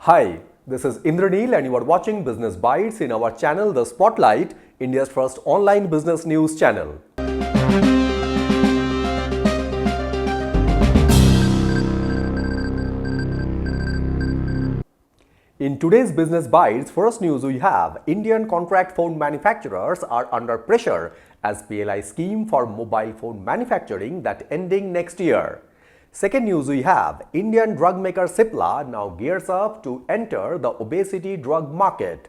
Hi, this is Indraneel and you are watching Business Bites in our channel The Spotlight, India's first online business news channel. In today's Business Bites, first news we have Indian contract phone manufacturers are under pressure as PLI scheme for mobile phone manufacturing that ending next year. Second news we have Indian drug maker Cipla now gears up to enter the obesity drug market.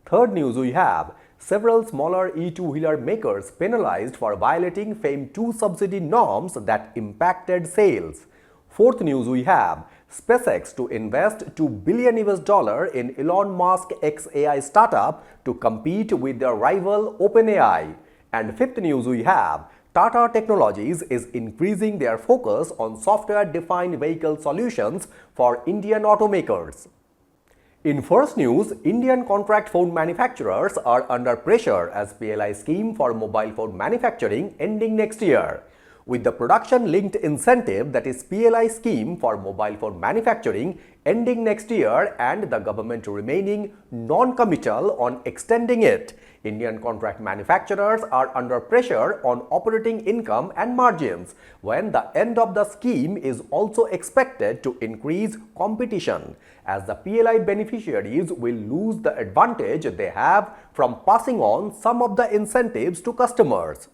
Third news we have several smaller e-two-wheeler makers penalized for violating FAME 2 subsidy norms that impacted sales. Fourth news we have SpaceX to invest $2 billion in Elon Musk xAI startup to compete with their rival OpenAI. And fifth news we have Tata Technologies is increasing their focus on software-defined vehicle solutions for Indian automakers. In first news, Indian contract phone manufacturers are under pressure as PLI scheme for mobile phone manufacturing ending next year. With the production-linked incentive, that is PLI scheme for mobile phone manufacturing, ending next year and the government remaining non-committal on extending it, Indian contract manufacturers are under pressure on operating income and margins when the end of the scheme is also expected to increase competition, as the PLI beneficiaries will lose the advantage they have from passing on some of the incentives to customers.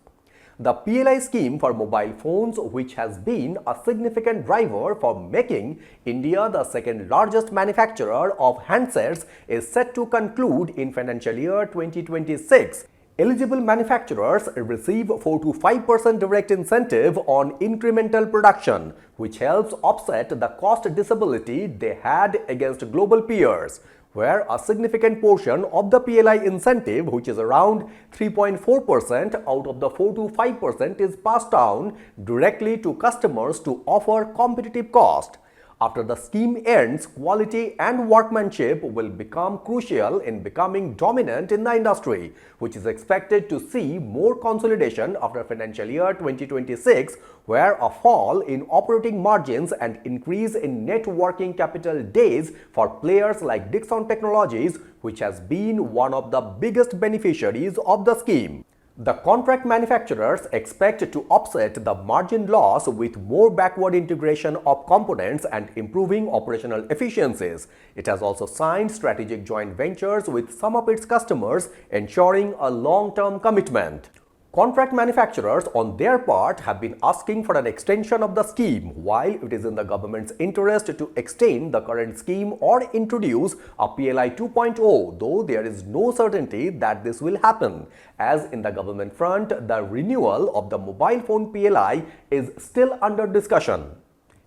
The PLI scheme for mobile phones, which has been a significant driver for making India the second largest manufacturer of handsets, is set to conclude in financial year 2026. Eligible manufacturers receive 4 to 5% direct incentive on incremental production, which helps offset the cost disability they had against global peers, where a significant portion of the PLI incentive, which is around 3.4% out of the 4 to 5%, is passed down directly to customers to offer competitive cost. After the scheme ends, quality and workmanship will become crucial in becoming dominant in the industry, which is expected to see more consolidation after financial year 2026, where a fall in operating margins and increase in net working capital days for players like Dixon Technologies, which has been one of the biggest beneficiaries of the scheme. The contract manufacturers expect to offset the margin loss with more backward integration of components and improving operational efficiencies. It has also signed strategic joint ventures with some of its customers, ensuring a long-term commitment. Contract manufacturers, on their part, have been asking for an extension of the scheme, while it is in the government's interest to extend the current scheme or introduce a PLI 2.0, though there is no certainty that this will happen, as in the government front, the renewal of the mobile phone PLI is still under discussion.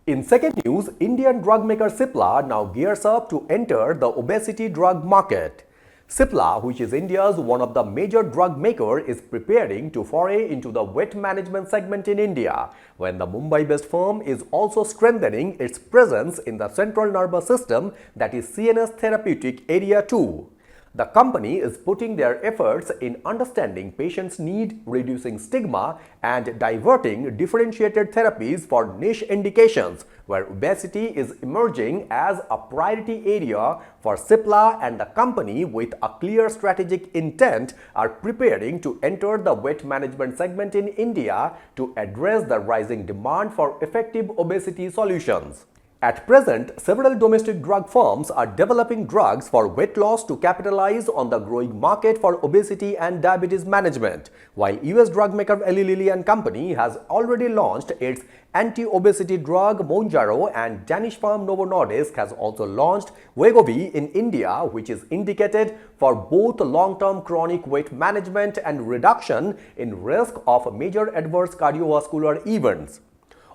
In second news, Indian drug maker Cipla now gears up to enter the obesity drug market. Cipla, which is India's one of the major drug maker, is preparing to foray into the weight management segment in India, when the Mumbai-based firm is also strengthening its presence in the central nervous system, that is CNS therapeutic area too. The company is putting their efforts in understanding patients' need, reducing stigma, and diverting differentiated therapies for niche indications, where obesity is emerging as a priority area for Cipla, and the company, with a clear strategic intent, are preparing to enter the weight management segment in India to address the rising demand for effective obesity solutions. At present, several domestic drug firms are developing drugs for weight loss to capitalize on the growing market for obesity and diabetes management, while US drug maker Eli Lilly and Company has already launched its anti-obesity drug Mounjaro, and Danish firm Novo Nordisk has also launched Wegovy in India, which is indicated for both long-term chronic weight management and reduction in risk of major adverse cardiovascular events.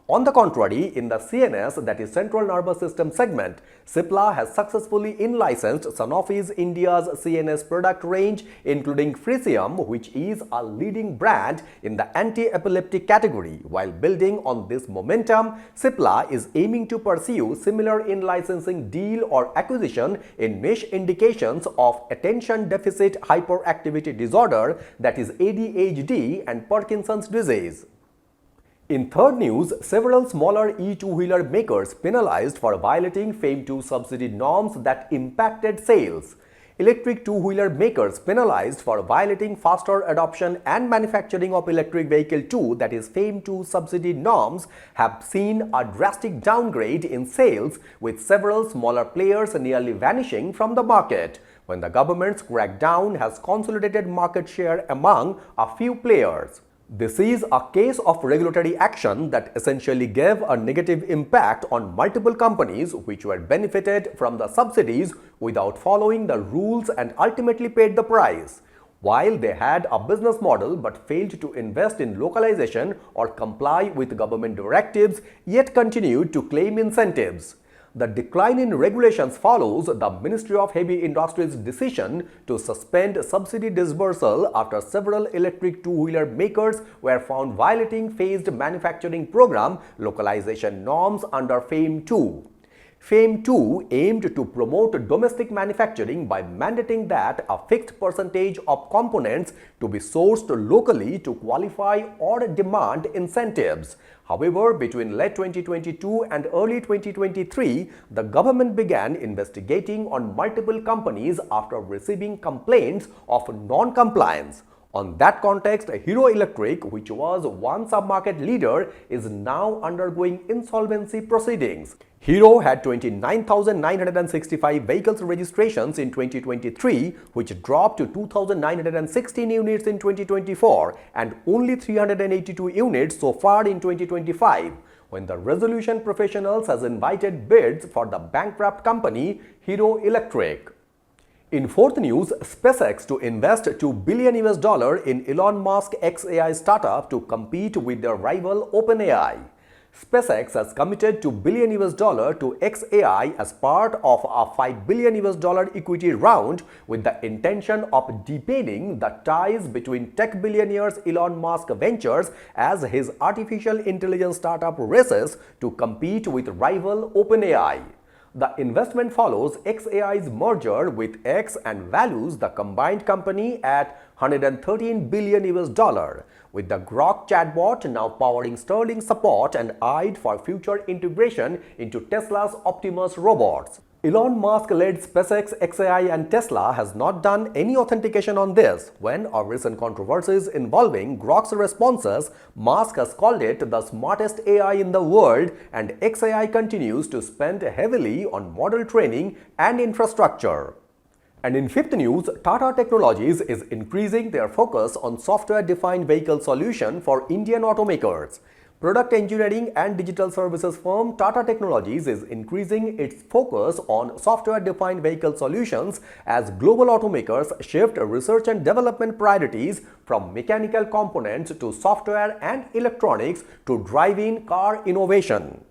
On the contrary, in the CNS, that is Central Nervous System segment, Cipla has successfully in-licensed Sanofi's India's CNS product range, including Frisium, which is a leading brand in the anti-epileptic category. While building on this momentum, Cipla is aiming to pursue similar in-licensing deal or acquisition in niche indications of attention deficit hyperactivity disorder, that is ADHD, and Parkinson's disease. In third news, several smaller e-two-wheeler makers penalized for violating FAME II subsidy norms that impacted sales. Electric two-wheeler makers penalized for violating faster adoption and manufacturing of electric vehicle 2, that is FAME II subsidy norms, have seen a drastic downgrade in sales, with several smaller players nearly vanishing from the market, when the government's crackdown has consolidated market share among a few players. This is a case of regulatory action that essentially gave a negative impact on multiple companies which were benefited from the subsidies without following the rules and ultimately paid the price. While they had a business model but failed to invest in localization or comply with government directives, yet continued to claim incentives. The decline in regulations follows the Ministry of Heavy Industries' decision to suspend subsidy disbursal after several electric two-wheeler makers were found violating phased manufacturing program localization norms under FAME II. FAME II aimed to promote domestic manufacturing by mandating that a fixed percentage of components to be sourced locally to qualify or demand incentives. However, between late 2022 and early 2023, the government began investigating on multiple companies after receiving complaints of non-compliance. On that context, Hero Electric, which was once a market leader, is now undergoing insolvency proceedings. Hero had 29,965 vehicles registrations in 2023, which dropped to 2,916 units in 2024 and only 382 units so far in 2025, when the resolution professionals has invited bids for the bankrupt company Hero Electric. In fourth news, SpaceX to invest $2 billion in Elon Musk xAI startup to compete with their rival OpenAI. SpaceX has committed $2 billion to xAI as part of a $5 billion equity round, with the intention of deepening the ties between tech billionaires Elon Musk Ventures as his artificial intelligence startup races to compete with rival OpenAI. The investment follows xAI's merger with X and values the combined company at $113 billion, with the Grok chatbot now powering Sterling support and eyed for future integration into Tesla's Optimus robots. Elon Musk-led SpaceX, xAI and Tesla has not done any authentication on this. When our recent controversies involving Grok's responses, Musk has called it the smartest AI in the world, and xAI continues to spend heavily on model training and infrastructure. And in fifth news, Tata Technologies is increasing their focus on software-defined vehicle solution for Indian automakers. Product engineering and digital services firm Tata Technologies is increasing its focus on software-defined vehicle solutions as global automakers shift research and development priorities from mechanical components to software and electronics to drive in car innovation.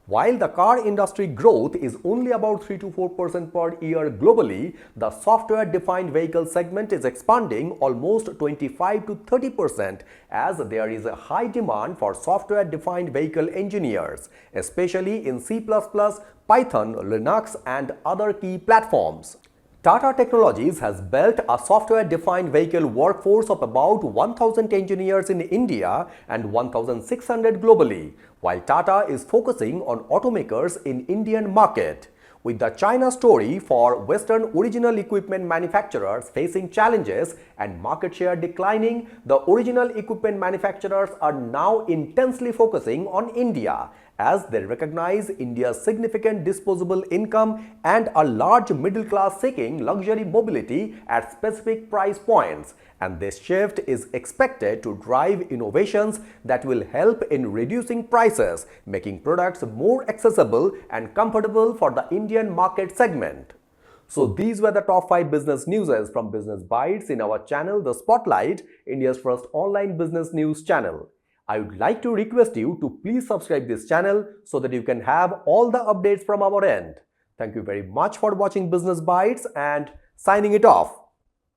While the car industry growth is only about 3 to 4% per year globally, the software-defined vehicle segment is expanding almost 25 to 30% as there is a high demand for software-defined vehicle engineers, especially in C++, Python, Linux, and other key platforms. Tata Technologies has built a software-defined vehicle workforce of about 1,000 engineers in India and 1,600 globally, while Tata is focusing on automakers in Indian market. With the China story for Western original equipment manufacturers facing challenges and market share declining, the original equipment manufacturers are now intensely focusing on India, as they recognize India's significant disposable income and a large middle class seeking luxury mobility at specific price points. And this shift is expected to drive innovations that will help in reducing prices, making products more accessible and comfortable for the Indian market segment. So these were the top 5 business newses from Business Bytes in our channel The Spotlight, India's first online business news channel. I would like to request you to please subscribe this channel so that you can have all the updates from our end. Thank you very much for watching Business Bytes and signing it off.